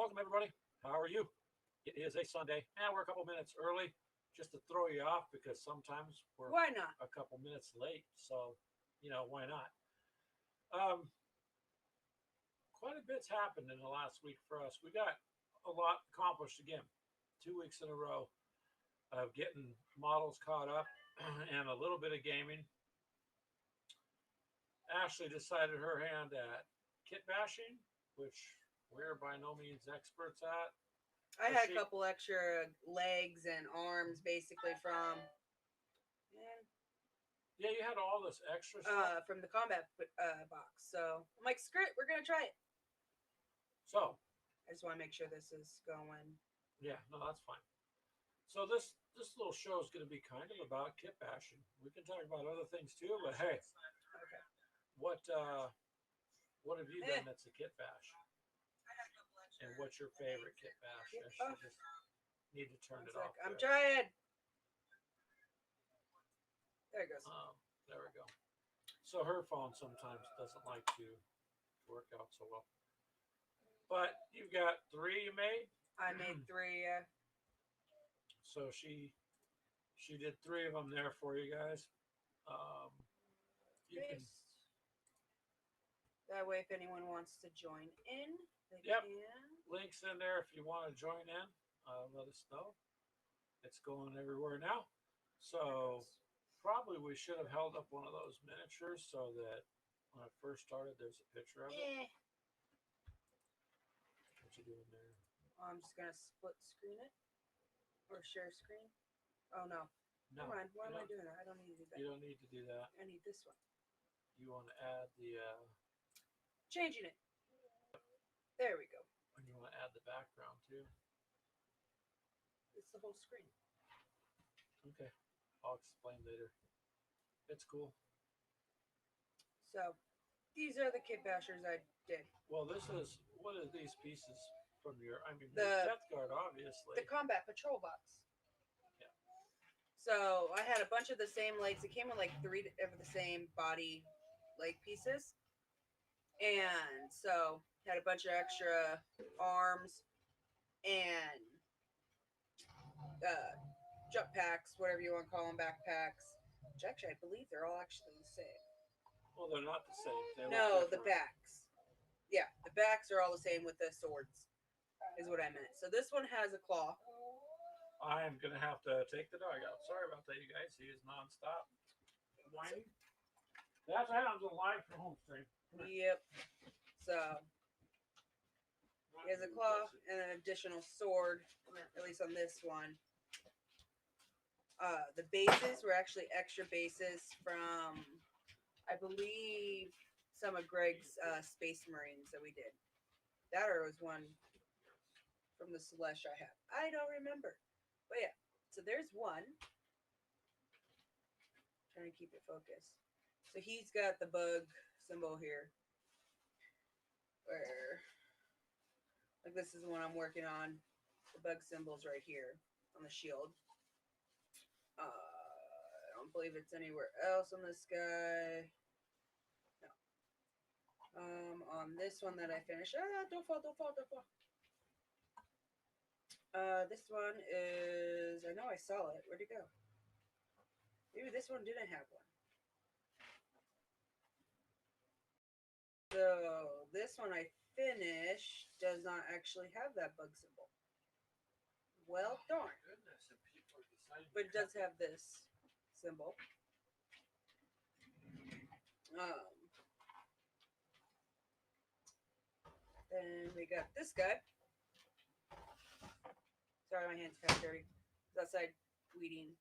welcome everybody. How are you? It is a Sunday, and we're a couple minutes early just to throw you off because sometimes we're Why not? a couple minutes late. So, why not? Um, Quite a bit's happened in the last week for us. We got a lot accomplished again. 2 weeks in a row of getting models caught up and a little bit of gaming. Ashley decided her hand at kit bashing, which we're by no means experts at. I But had a she, couple extra legs and arms basically yeah, you had all this extra stuff. from the combat box. So I'm like, screw it, we're gonna try it. So, I just want to make sure this is going. yeah, no, that's fine. So this little show is going to be kind of about kit bashing. We can talk about other things too, but hey, Okay. what uh, what have you Eh. done that's a kit bash? And what's your favorite kit bash? I Oh, should just need to turn one it sec. off I'm there. trying. There it goes. There we go. So her phone sometimes doesn't like to work out so well. But you've got three you made. I made three. So she did three of them there for you guys. Um, you can, Paste. That way, if anyone wants to join in, they Yep. can. links in there if you want to join in. Let us know. It's going everywhere now. So probably we should have held up one of those miniatures so that when I first started, there's a picture of it. What you doing there? I'm just gonna split screen it or share screen. Oh no. No, Never mind. Why you am I don't, doing that? I don't need to do that. you don't need to do that. I need this one. You want to add the Changing it. There we go. and you want to add the background too. It's the whole screen. Okay, I'll explain later. It's cool. So these are the kit bashers I did. Well, this is what are these pieces from your? I mean, The- your Death Guard, obviously. The combat patrol box. Yeah. So I had a bunch of the same legs. It came with like three of the same body leg pieces. And so had a bunch of extra arms and jump packs, whatever you want to call them, backpacks. Which actually, I believe they're all actually the same. Well, they're not the same. They No, look the different. backs. Yeah, the backs are all the same with the swords, is what I meant. So this one has a claw. I am gonna have to take the dog out. Sorry about that, you guys. He is nonstop whining. That's what happens on live from home stream. Yep. So he has a claw and an additional sword, at least on this one. The bases were actually extra bases from, I believe, some of Greg's Space Marines that we did. That or it was one from the Celeste I have. I don't remember. But yeah, so there's one. Trying to keep it focused. So he's got the bug symbol here. Where, like, this is the one I'm working on. The bug symbol's right here on the shield. I don't believe it's anywhere else on this guy. No. On this one that I finished. Don't fall. This one is. I know I saw it. Where'd it go? Maybe this one didn't have one. So this one I finished does not actually have that bug symbol. Well, darn. Goodness, and people are deciding. But it does have this symbol. Then we got this guy. Sorry, my hand's kind of dirty. It's outside weeding.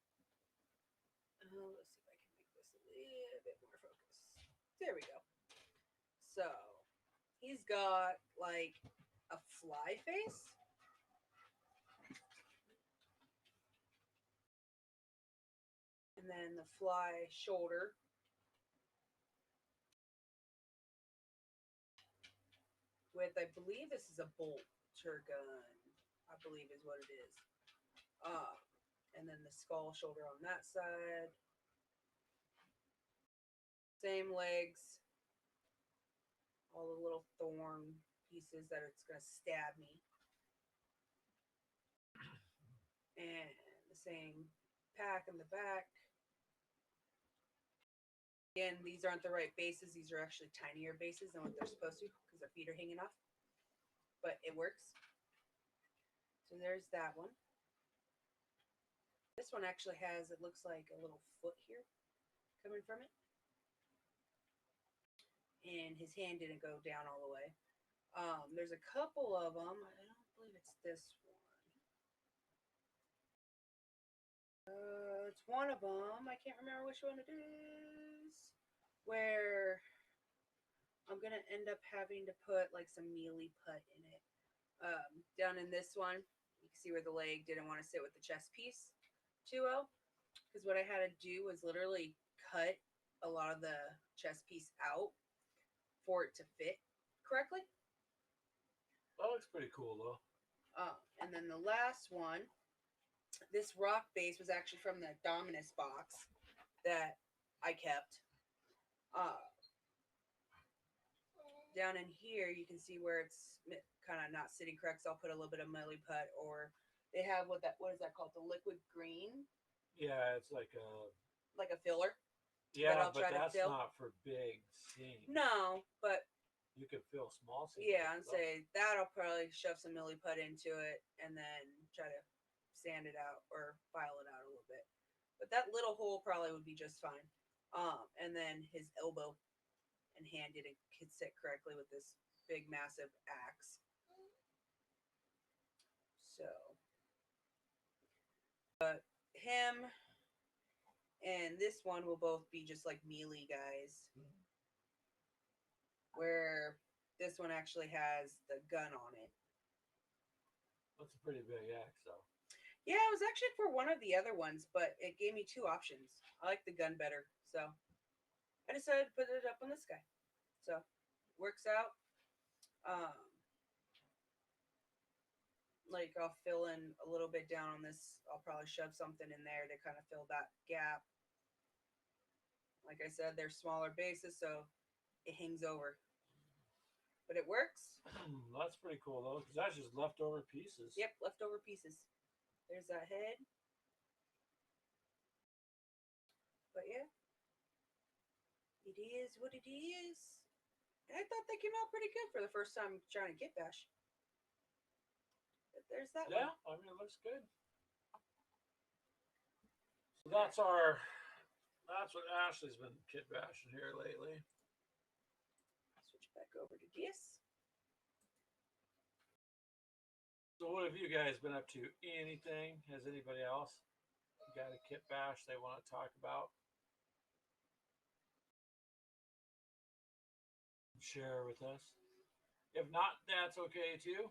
Let's see if I can make this a little bit more focused. There we go. So he's got like a fly face. And then the fly shoulder. With, I believe this is a bolter gun. I believe is what it is. And then the skull shoulder on that side. Same legs. All the little thorn pieces that it's going to stab me. and the same pack in the back. Again, these aren't the right bases. These are actually tinier bases than what they're supposed to because their feet are hanging off. But it works. So there's that one. This one actually has, it looks like a little foot here coming from it. And his hand didn't go down all the way. There's a couple of them. I don't believe it's this one. It's one of them. I can't remember which one it is. Where I'm going to end up having to put like some mealy put in it. Down in this one, you can see where the leg didn't want to sit with the chest piece too well. Because what I had to do was literally cut a lot of the chest piece out for it to fit correctly. That looks pretty cool though. And then the last one, this rock base was actually from the Dominus box that I kept. Down in here, you can see where it's kind of not sitting correct. So I'll put a little bit of Millie Put, or they have what is that called? The liquid green. Yeah, it's like a filler. Yeah, I'll but try to that's fill. not for big seams. No, but you can fill small seams. Yeah, and say that I'll probably shove some Millie Put into it and then try to sand it out or file it out a little bit. But that little hole probably would be just fine. And then his elbow and hand didn't sit correctly with this big massive axe. So, but him and this one will both be just like melee guys, where this one actually has the gun on it. That's a pretty big axe, though. Yeah, it was actually for one of the other ones, but it gave me two options. I like the gun better, so I decided to put it up on this guy. So, works out. Like I'll fill in a little bit down on this. I'll probably shove something in there to kind of fill that gap. Like I said, they're smaller bases, so it hangs over. But it works. That's pretty cool though, because that's just leftover pieces. Yep, leftover pieces. There's that head. But yeah, it is what it is. And I thought they came out pretty good for the first time trying to Kit Bash. But there's that one. Yeah, I mean, it looks good. So that's what Ashley's been Kit Bashing here lately. Switch back over to this. So what have you guys been up to? Anything? Has anybody else got a Kit Bash they want to talk about? Share with us. If not, that's okay too.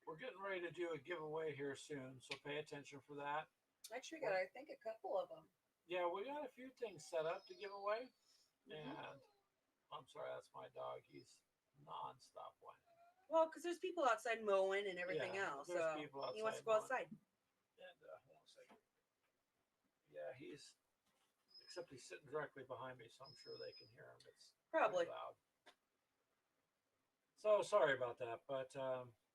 We're getting ready to do a giveaway here soon, so pay attention for that. Actually, got I think a couple of them. Yeah, we got a few things set up to give away, and I'm sorry, that's my dog. He's nonstop whining. Well, because there's people outside mowing and everything else, so he wants to go outside. And hold on a second. Yeah, except he's sitting directly behind me, so I'm sure they can hear him. It's probably loud. So sorry about that, but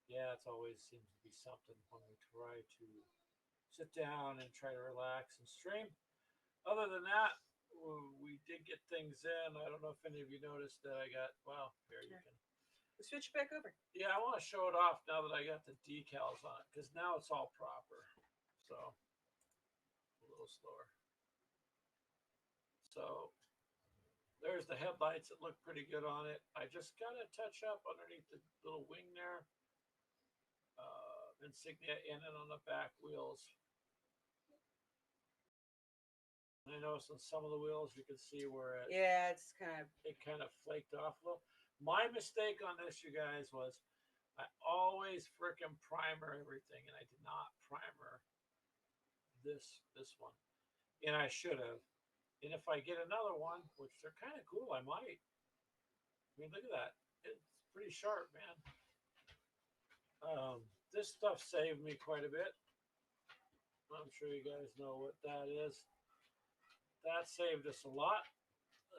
yeah, it's always seems to be something when we try to sit down and try to relax and stream. Other than that, we did get things in. I don't know if any of you noticed that I got, well, here you can. We'll switch it back over. Yeah, I want to show it off now that I got the decals on it, because now it's all proper. So, a little slower. So, there's the headlights that look pretty good on it. I just got to touch up underneath the little wing there. Insignia in and on the back wheels. I noticed on some of the wheels you can see where it kind of flaked off a little. My mistake on this, you guys, was I always frickin' primer everything, and I did not primer this one, and I should have. And if I get another one, which they're kind of cool, I might. I mean, look at that. It's pretty sharp, man. This stuff saved me quite a bit. I'm sure you guys know what that is. That saved us a lot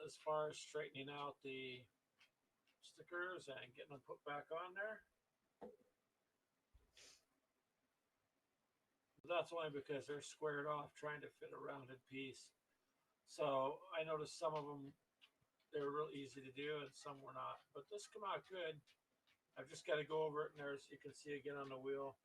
as far as straightening out the stickers and getting them put back on there. that's only because they're squared off trying to fit a rounded piece. So I noticed some of them, they were real easy to do and some were not. But this come out good. I've just got to go over it, and there's, you can see again on the wheel,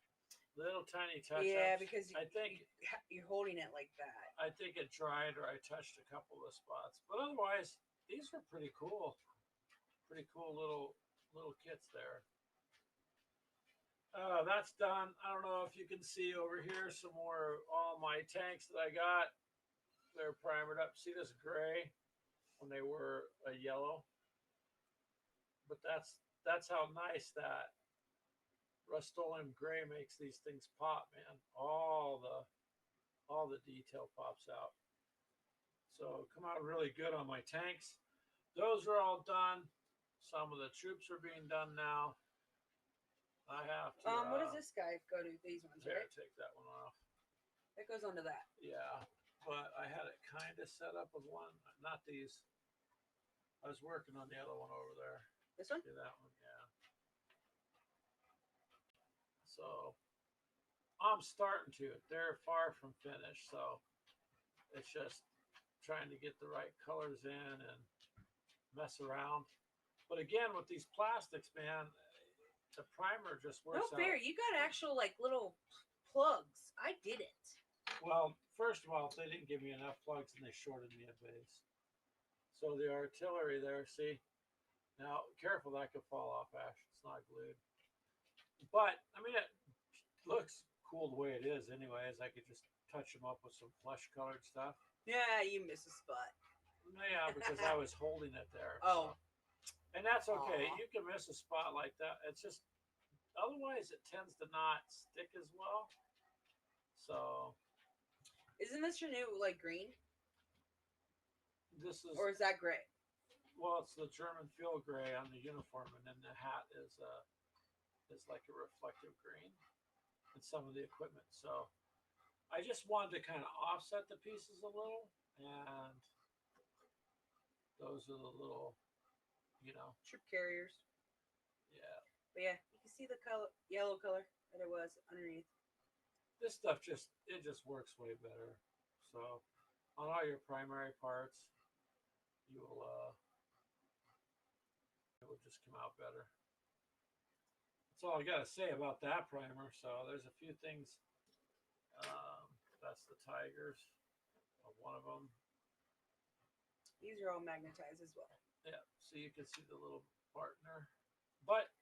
little tiny touch ups. Yeah, because I think you're holding it like that. I think it dried, or I touched a couple of spots, but otherwise these were pretty cool. Pretty cool little kits there. That's done. I don't know if you can see over here some more all my tanks that I got. They're primered up. See this gray when they were a yellow, but that's how nice that Rust-Oleum gray makes these things pop, man. All the detail pops out. So come out really good on my tanks. Those are all done. Some of the troops are being done now. I have to. What does this guy go to? These ones, Here, right? take that one off. That goes onto that. Yeah, but I had it kind of set up with one. Not these. I was working on the other one over there. This one? See that one? Yeah. So I'm starting to. They're far from finished, so it's just trying to get the right colors in and mess around. But again, with these plastics, man, the primer just works No fair. out. You got actual like little plugs. I didn't. Well, first of all, they didn't give me enough plugs and they shorted me a base. So the artillery there, see? Now, careful, that could fall off, Ash. It's not glued. But, I mean, it looks cool the way it is anyways. I could just touch them up with some flesh colored stuff. Yeah, you miss a spot. Yeah, because I was holding it there. Oh. So. And that's okay. Aw. You can miss a spot like that. It's just, otherwise it tends to not stick as well. So. Isn't this your new, like, green? This is. Or is that gray? Well, it's the German field gray on the uniform, and then the hat is like a reflective green, and some of the equipment. So I just wanted to kind of offset the pieces a little, and those are the little, Troop carriers. yeah. But yeah, you can see the color, yellow color that it was underneath. This stuff just works way better. So on all your primary parts, you will it will just come out better. That's all I got to say about that primer. So there's a few things. That's the Tigers, one of them. These are all magnetized as well. Yeah, so you can see the little partner. But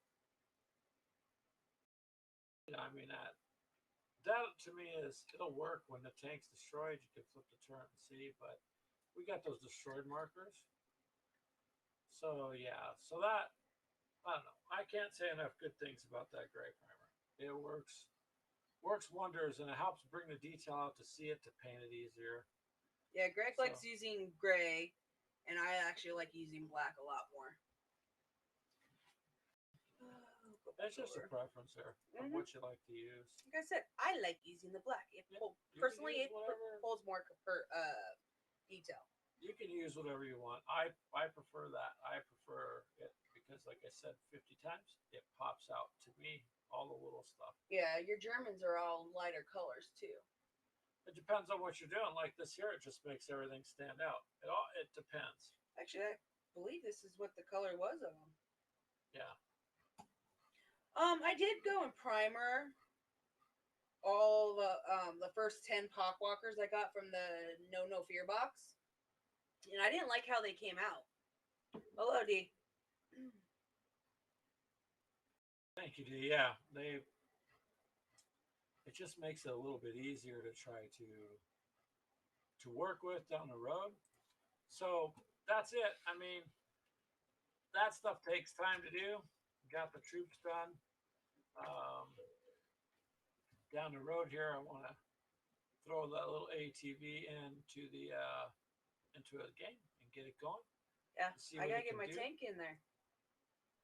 I mean that to me is, it'll work when the tank's destroyed. You can flip the turret and see, but we got those destroyed markers. So yeah, so that, I don't know. I can't say enough good things about that gray primer. It works wonders, and it helps bring the detail out to see it, to paint it easier. Yeah, Greg likes using gray, and I actually like using black a lot more. That's just a preference there of what you like to use. Like I said, I like using the black. Personally, it holds more detail. You can use whatever you want. I prefer that. I prefer it because, like I said 50 times, it pops out to me, all the little stuff. Yeah, your Germans are all lighter colors too. It depends on what you're doing. Like this here, it just makes everything stand out. It depends. Actually, I believe this is what the color was of them. Yeah. I did go and primer all the first 10 Pop Walkers I got from the No Fear box, and I didn't like how they came out. Hello, D. Thank you, D. Yeah, it just makes it a little bit easier to try to work with down the road. So that's it. I mean, that stuff takes time to do. Got the troops done. Down the road here, I want to throw that little ATV into a game and get it going. Yeah, I gotta get my tank in there.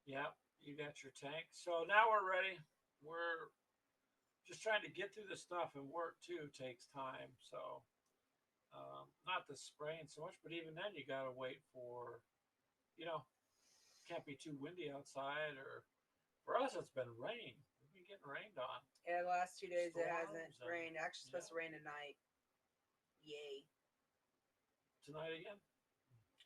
Yeah, you got your tank. So now we're ready. We're just trying to get through the stuff, and work too takes time. So not the spraying so much, but even then you gotta wait for, can't be too windy outside, or for us it's been rain. We've been getting rained on. Yeah, the last 2 days it hasn't Storms and- rained. Actually, it's supposed yeah. to rain tonight. Yay! Tonight again?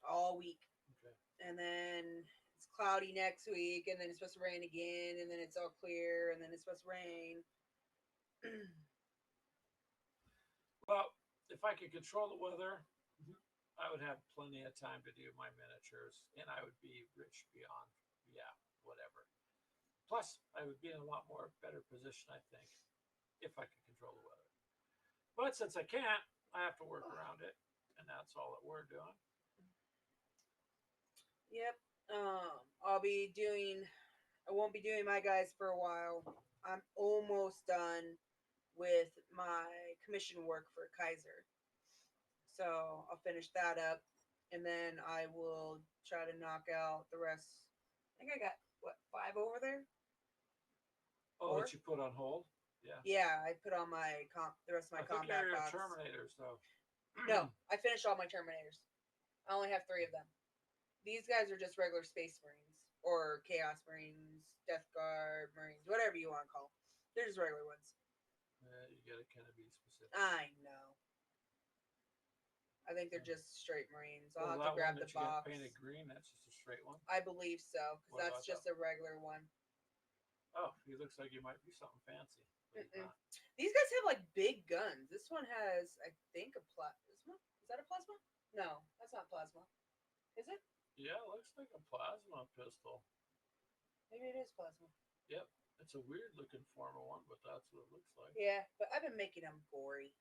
All week, Okay. and then it's cloudy next week, and then it's supposed to rain again, and then it's all clear, and then it's supposed to rain. Well, if I could control the weather, I would have plenty of time to do my miniatures, and I would be rich beyond, whatever. Plus, I would be in a lot more better position, I think, if I could control the weather. But since I can't, I have to work around it, and that's all that we're doing. Yep. I'll be doing. I won't be doing my guys for a while. I'm almost done with my commission work for Kaiser. So I'll finish that up, and then I will try to knock out the rest. I think I got what 5 over there. Oh, Four? that you put on hold? Yeah. Yeah, I put on my the rest of my I think combat you're bots. Terminators, though. No, I finished all my Terminators. I only have 3 of them. These guys are just regular Space Marines or Chaos Marines, Death Guard Marines, whatever you want to call them. They're just regular ones. You gotta kind of be specific. I know. I think they're just straight Marines. I'll Well, have to that grab one the that you got box. painted green, that's just a straight one. I believe so, because What that's about just a regular one. Oh, he looks like he might be something fancy. But he's Mm-mm. not. These guys have like big guns. This one has, I think, a plasma. Is that a plasma? No, that's not plasma. Is it? Yeah, it looks like a plasma pistol. Maybe it is plasma. Yep. It's a weird looking form of one, but that's what it looks like. Yeah, but I've been making them gory.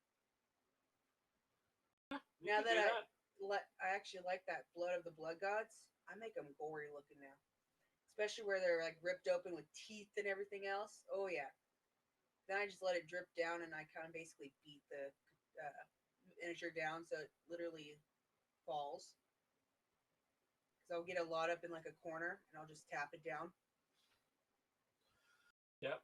You Now can that do I actually like that Blood of the Blood Gods, I make them gory looking now. Especially where they're like ripped open with teeth and everything else. Oh yeah. Then I just let it drip down, and I kind of basically beat the miniature down so it literally falls. Because I'll get a lot up in like a corner, and I'll just tap it down. Yep.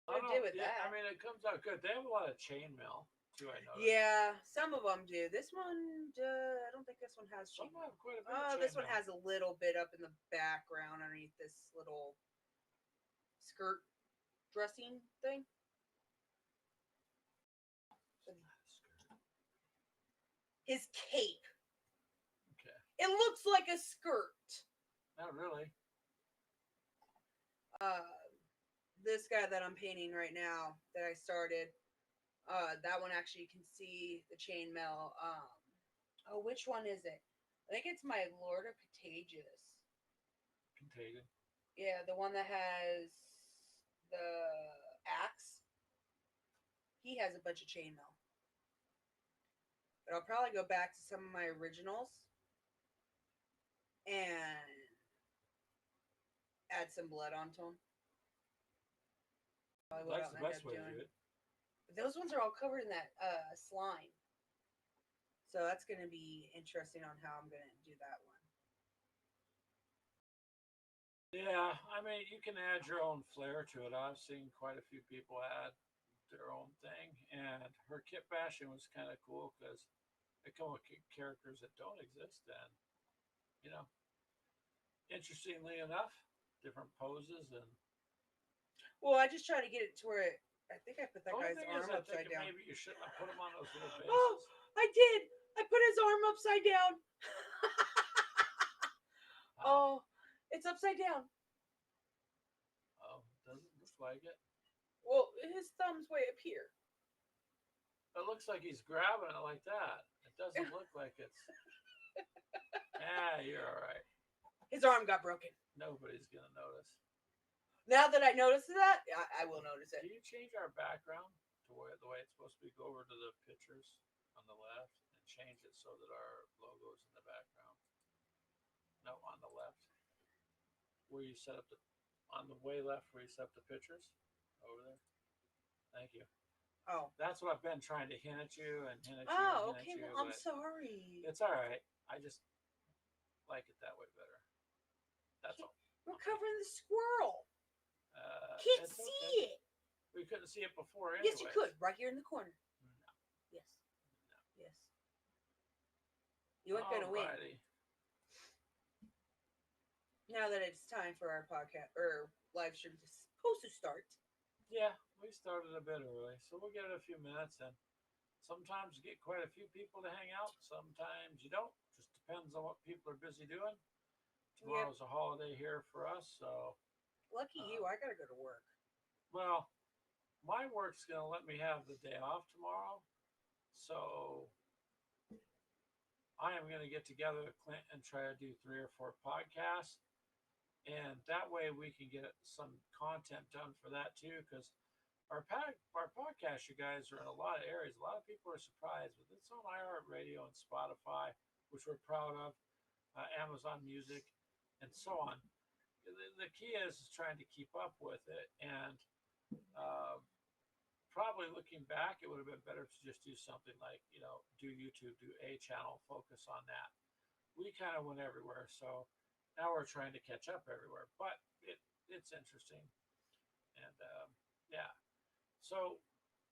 What I did with yeah, that? I mean, it comes out good. They have a lot of chainmail too. I know. Yeah, some of them do. This one, I don't think this one has Some chainmail. have quite a bit. Oh, of this one chainmail. has a little bit up in the background underneath this little skirt dressing thing. His cape. Okay. It looks like a skirt. Not really. This guy that I'm painting right now that I started, that one actually you can see the chainmail. Which one is it? I think it's my Lord of Contagious. Contagion. Yeah, the one that has the axe. He has a bunch of chainmail. But I'll probably go back to some of my originals and add some blood onto them. That's the best way to do it. But those ones are all covered in that slime. So that's going to be interesting on how I'm going to do that one. Yeah, I mean, you can add your own flair to it. I've seen quite a few people add their own thing, and her kit bashing was kind of cool because they come with characters that don't exist, and interestingly enough, different poses and. Well, I just try to get it to where I think I put that The only guy's thing is, arm I upside think down. maybe you shouldn't have put him on those little bases. Oh, I did. I put his arm upside down. Oh, it's upside down. Oh, doesn't look like it. Well, his thumb's way up here. It looks like he's grabbing it like that. It doesn't look like it's. You're all right. His arm got broken. Nobody's gonna notice. Now that I noticed that, I will notice it. Can you change our background to where the way it's supposed to be? Go over to the pictures on the left and change it so that our logo's in the background. No, on the left. Where you set up on the way left where you set up the pictures. Over there. Thank you. Oh. That's what I've been trying to hint at you and hint at you. Oh, and hint okay. at you, Well, I'm but sorry. it's all right. I just like it that way better. That's all. We're covering the squirrel. Can't it's see okay. it. We couldn't see it before anyway. Yes, you could. Right here in the corner. No. Yes. No. Yes. You ain't gonna win. Alrighty. Now that it's time for our podcast or live stream is supposed to start. Yeah, we started a bit early, so we'll give it a few minutes, and sometimes you get quite a few people to hang out. Sometimes you don't. Just depends on what people are busy doing. Yep. Tomorrow's a holiday here for us, so Lucky you, I gotta go to work. well, my work's gonna let me have the day off tomorrow, so I am gonna get together with Clint and try to do 3 or 4 podcasts, and that way we can get some content done for that too. Because our podcast, you guys, are in a lot of areas. A lot of people are surprised, but it's on iHeartRadio and Spotify, which we're proud of, Amazon Music, and so on. The key is trying to keep up with it, and uh, probably looking back, it would have been better to just do something like, do YouTube, do a channel, focus on that. We kind of went everywhere, so now we're trying to catch up everywhere. But it's interesting, and yeah. So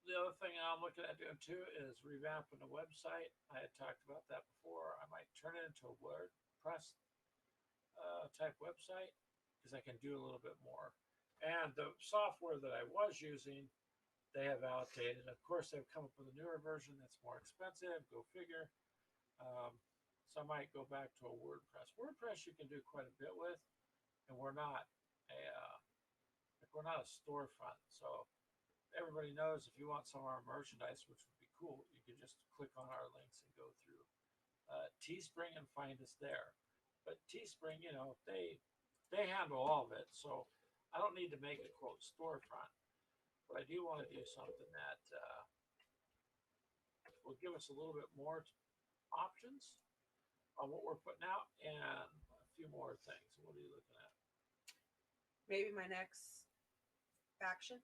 the other thing I'm looking at doing too is revamping the website. I had talked about that before. I might turn it into a WordPress type website because I can do a little bit more. And the software that I was using, they have outdated. Of course, they've come up with a newer version that's more expensive. Go figure. So I might go back to a WordPress. WordPress you can do quite a bit with, and we're not a storefront. So everybody knows if you want some of our merchandise, which would be cool, you can just click on our links and go through Teespring and find us there. But Teespring, they handle all of it, so I don't need to make a quote storefront. But I do want to do something that will give us a little bit more options on what we're putting out and a few more things. What are you looking at? Maybe my next faction.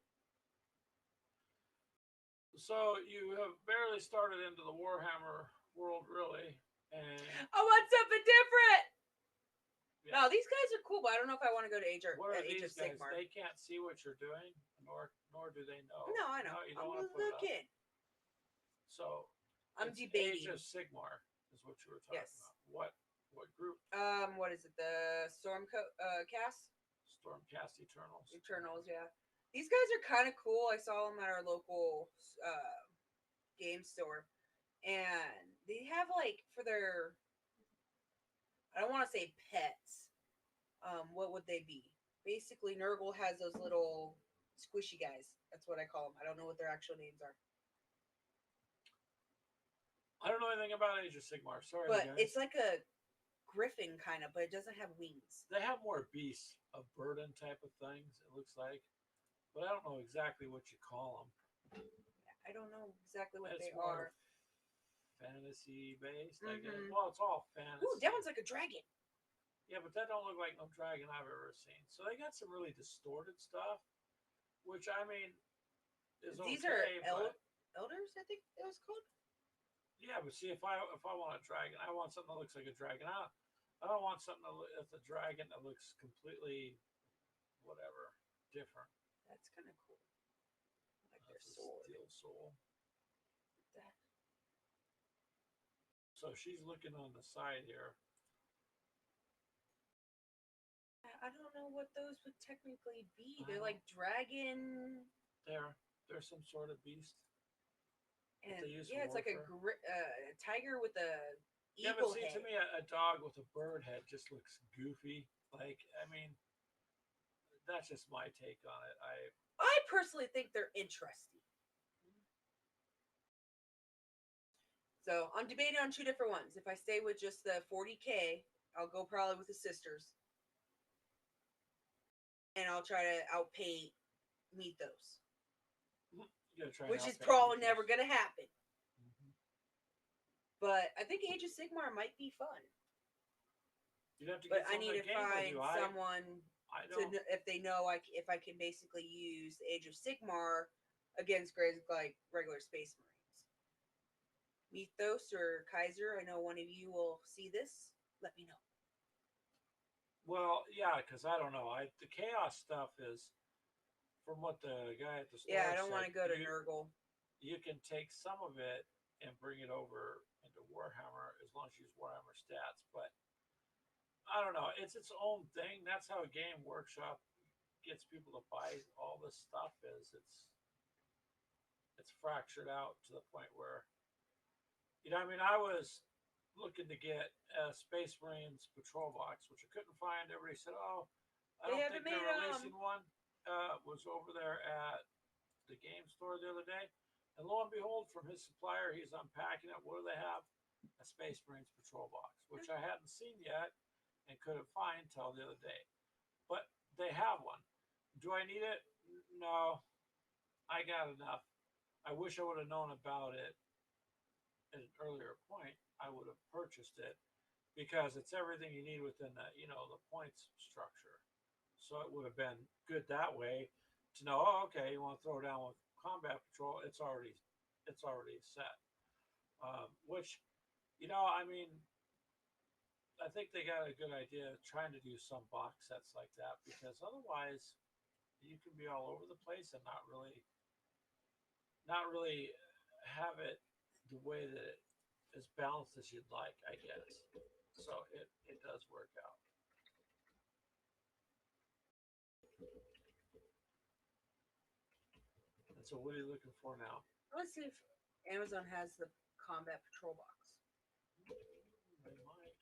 So you have barely started into the Warhammer world, really, and I want something different. yeah. No, these guys are cool, but I don't know if I want to go to Age of these guys? Sigmar. They can't see what you're doing, nor do they know. No, I know. No, you don't I'm want to put it up. looking. So I'm it's debating. Age of Sigmar is what you were talking Yes. about. What group? What is it? The Cast? Stormcast Eternals. Eternals, yeah. These guys are kind of cool. I saw them at our local game store, and they have like for their, I don't want to say pets. What would they be? Basically, Nurgle has those little squishy guys. That's what I call them. I don't know what their actual names are. I don't know anything about Age of Sigmar. Sorry, but guys. It's like a griffin kind of, but it doesn't have wings. They have more beasts of burden type of things. It looks like, but I don't know exactly what you call them. I don't know exactly what it's they more are. Fantasy based, I guess. Well, it's all fantasy. Ooh, that one's like a dragon. Yeah, but that don't look like no dragon I've ever seen. So they got some really distorted stuff, which I mean is These okay, are elders, I think it was called. Yeah, but see, if I want a dragon, I want something that looks like a dragon. I don't want something that's a dragon that looks completely whatever different. That's kind of cool. I like That's their sword. Steel soul. That. So she's looking on the side here. I don't know what those would technically be. They're like dragon. They're some sort of beast. And yeah, it's like a tiger with a eagle yeah, but see, head. to me, a dog with a bird head just looks goofy. Like, I mean, that's just my take on it. I personally think they're interesting. So I'm debating on 2 different ones. If I stay with just the 40K, I'll go probably with the sisters, and I'll try to outpay Mythos. Which is probably never going to happen. Mm-hmm. But I think Age of Sigmar might be fun. You'd have to but I need to find someone if they know if I can basically use Age of Sigmar against like regular Space Marines. Mythos or Kaiser, I know one of you will see this. Let me know. Well, yeah, because I don't know. The Chaos stuff is... From what the guy at the store I don't want to go to Nurgle. You can take some of it and bring it over into Warhammer as long as you use Warhammer stats. But I don't know. It's its own thing. That's how Game Workshop gets people to buy all this stuff is it's fractured out to the point where, I mean, I was looking to get a Space Marines patrol box, which I couldn't find. Everybody said, "Oh, I They don't haven't think they're made 'em. releasing one." Was over there at the game store the other day, and lo and behold, from his supplier, he's unpacking it. What do they have? A Space Marines patrol box, which I hadn't seen yet and couldn't find until the other day. But they have one. Do I need it? No, I got enough. I wish I would have known about it at an earlier point. I would have purchased it because it's everything you need within the points structure. So it would have been good that way to know. Oh, okay, you want to throw down with combat patrol? It's already set. Which, I mean, I think they got a good idea of trying to do some box sets like that because otherwise you can be all over the place and not really have it the way that it as balanced as you'd like, I guess. So it does work out. And so what are you looking for now? Let's see if Amazon has the combat patrol box. They might.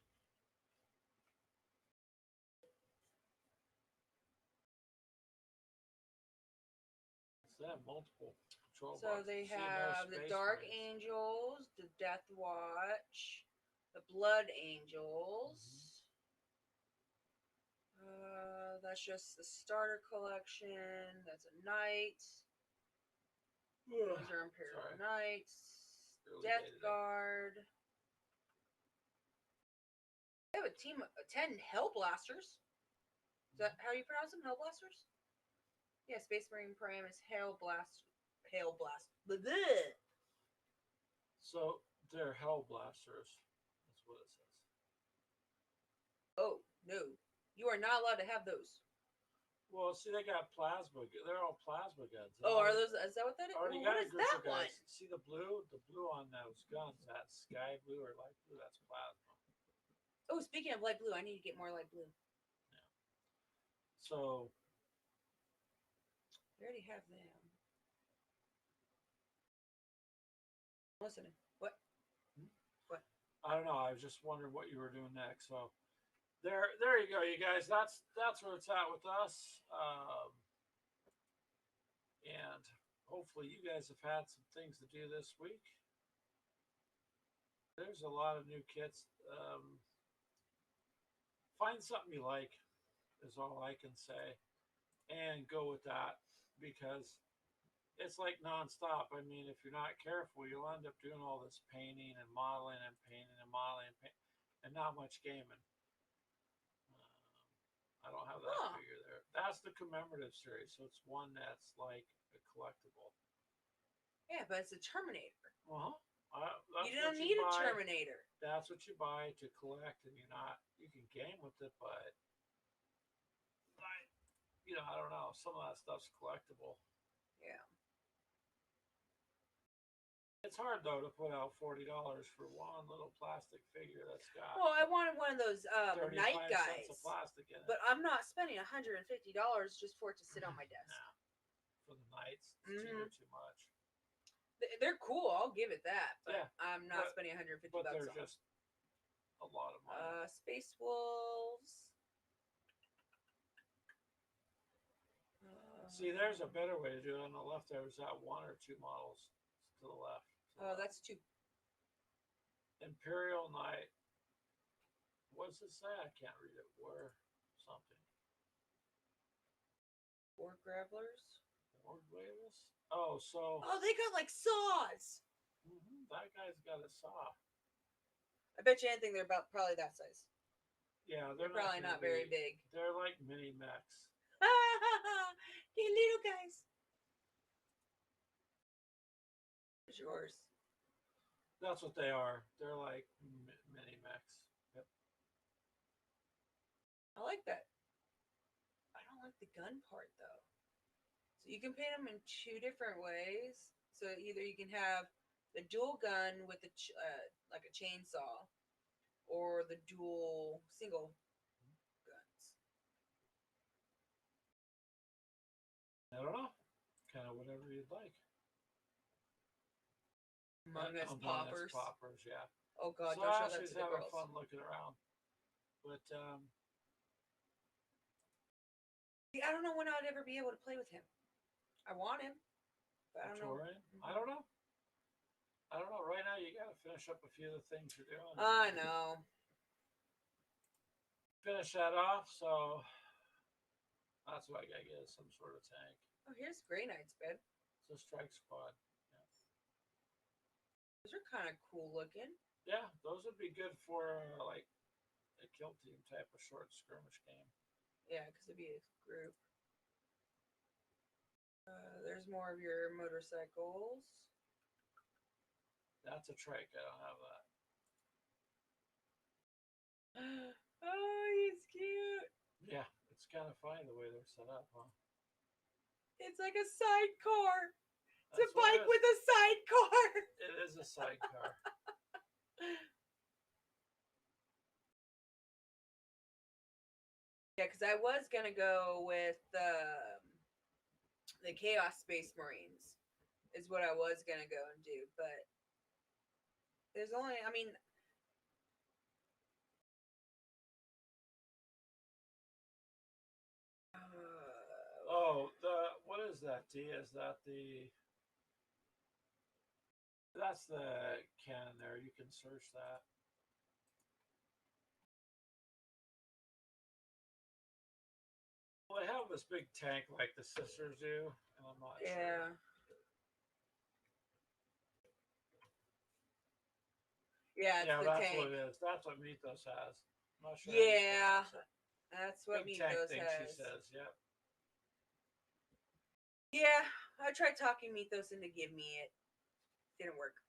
So they have multiple patrol So boxes. they See, no have the Space Dark Marines. Angels, the Death Watch, the Blood Angels. That's just the starter collection. That's a knight. Those are Imperial Sorry. Knights. Early Death day today. Guard. They have a team of 10 Hellblasters. Is that how you pronounce them? Hellblasters? Yeah, Space Marine Prime is Hellblast. Blah, blah. So they're Hellblasters. That's what it says. Oh, no. You are not allowed to have those. Well, see, they got plasma. They're all plasma guns. Oh, are those? Is that what that is? Already Well, got what a is group that of one? guys. See the blue? The blue on those guns. That's sky blue or light blue. That's plasma. Oh, speaking of light blue, I need to get more light blue. Yeah. So I already have them. Listening. What? What? I don't know. I was just wondering what you were doing next. So there you go, you guys. That's where it's at with us. And hopefully you guys have had some things to do this week. There's a lot of new kits. Find something you like is all I can say, and go with that because it's like nonstop. I mean, if you're not careful, you'll end up doing all this painting and modeling and painting and modeling and not much gaming. I don't have that figure there. That's the commemorative series, so it's one that's like a collectible. Yeah, but it's a Terminator. You don't need a Terminator. That's what you buy to collect, and you can game with it, but I don't know. Some of that stuff's collectible. Yeah. It's hard though to put out $40 for one little plastic figure that's got. Well, I wanted one of those night 35 guys. cents of plastic in it. But I'm not spending $150 just for it to sit on my desk. Nah. For the nights, it's either too much. They're cool. I'll give it that. But Yeah, I'm not spending $150 but they're on them. just a lot of money. Space Wolves. See, there's a better way to do it. On the left, there's that one or two models to the left. Oh, that's two. Imperial Knight. What does it say? I can't read it. War something. War Gravelers. War Glavis? Oh, so. Oh, they got like saws. That guy's got a saw. I bet you anything they're about probably that size. Yeah, they're probably not very big. They're like mini mechs. They're little guys. It's yours. That's what they are. They're like mini mechs. Yep. I like that. I don't like the gun part though. So you can paint them in two different ways. So either you can have the dual gun with the like a chainsaw, or the dual single I don't know. Kind of whatever you'd like. Among Us Among Us poppers. poppers, yeah. Oh God, So don't show that Ashley's to the having girls. fun looking around. But See, I don't know when I'd ever be able to play with him. I want him, but I don't know. Victorian, I don't know. I don't know. Right now, you got to finish up a few of the things you're doing. I know. Finish that off. So that's what I got to get is some sort of tank. Oh, here's Grey Knight's bed. It's a strike squad. Those are kind of cool looking. Yeah, those would be good for like a kill team type of short skirmish game. Yeah, because it'd be a group. There's more of your motorcycles. That's a trike. I don't have that. Oh, he's cute. Yeah, it's kind of funny the way they're set up, huh? It's like a sidecar. It's a That's what it bike is. with a sidecar. It is a sidecar. Yeah, because I was gonna go with the Chaos Space Marines, is what I was gonna go and do, but there's only, I mean, Oh, what is that? D is that that's the cannon there. You can search that. Well, they have this big tank like the sisters do, and I'm not yeah. sure. Yeah, it's Yeah, the that's tank. what it is. That's what Mythos has. I'm not sure. Yeah, that's what big tank Mythos thing, has. she says. Yep. Yeah, I tried talking Mythos into give me it. Didn't work.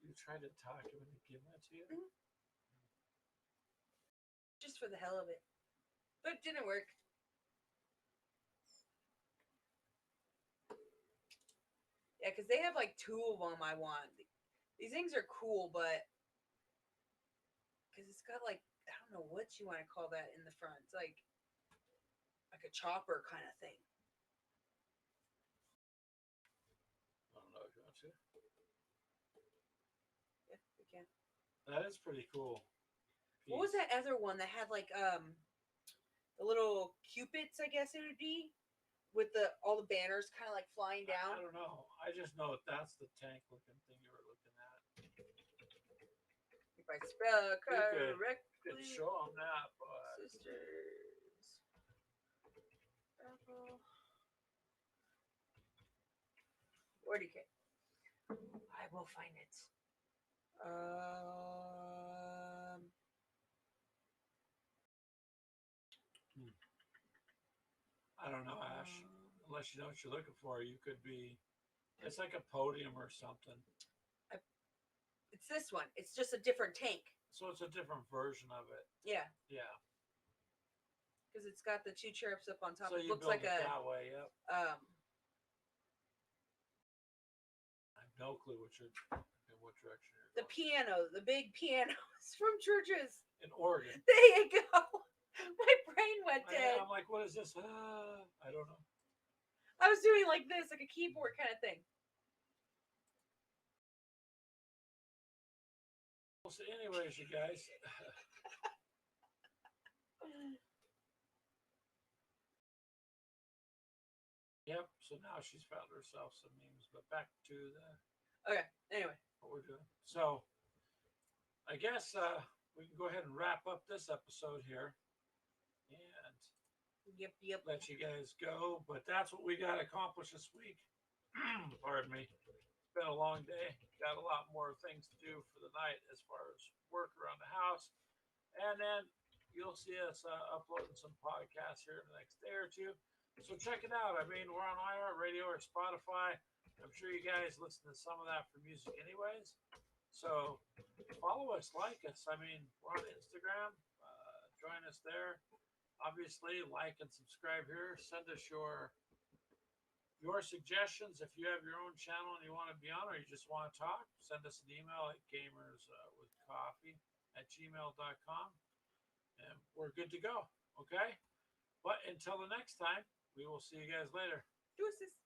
You tried to talk him into giving it to you? Mhm. Just for the hell of it. But it didn't work. Yeah, because they have like two of them I want. These things are cool, but because it's got like, I don't know what you want to call that in the front. It's like a chopper kind of thing. I don't know if you want to. Yeah, we can. That is pretty cool. What was that other one that had like the little cupids, I guess it would be, with all the banners kind of like flying I down? don't know. I just know that's the tank looking thing you were looking at. If I spell could correctly. show them that, but Sisters. Where'd he get? I will find it. I don't know, Ash. Unless you know what you're looking for, you could be. It's like a podium or something. It's this one. It's just a different tank. So it's a different version of it. Yeah. Yeah. Because it's got the two cherubs up on top. So it you looks build like it that way. Yep. I have no clue what direction you're the going. piano, the big pianos from churches In Oregon. There you go. My brain went dead. I'm like, what is this? I don't know. I was doing like this, like a keyboard kind of thing. So anyways, you guys. Yep. So now she's found herself some memes, but back to Okay. Anyway, what we're doing. So I guess we can go ahead and wrap up this episode here, and yep. let you guys go. But that's what we got accomplished this week. Pardon me. It's been a long day. Got a lot more things to do for the night as far as work around the house, and then you'll see us uploading some podcasts here in the next day or two. So check it out. I mean, we're on iHeartRadio or Spotify. I'm sure you guys listen to some of that for music anyways. So follow us, like us. I mean, we're on Instagram. Join us there. Obviously, like and subscribe here. Send us your suggestions. If you have your own channel and you want to be on or you just want to talk, send us an email at gamerswithcoffee@gmail.com. And we're good to go. Okay? But until the next time, we will see you guys later. Deuces.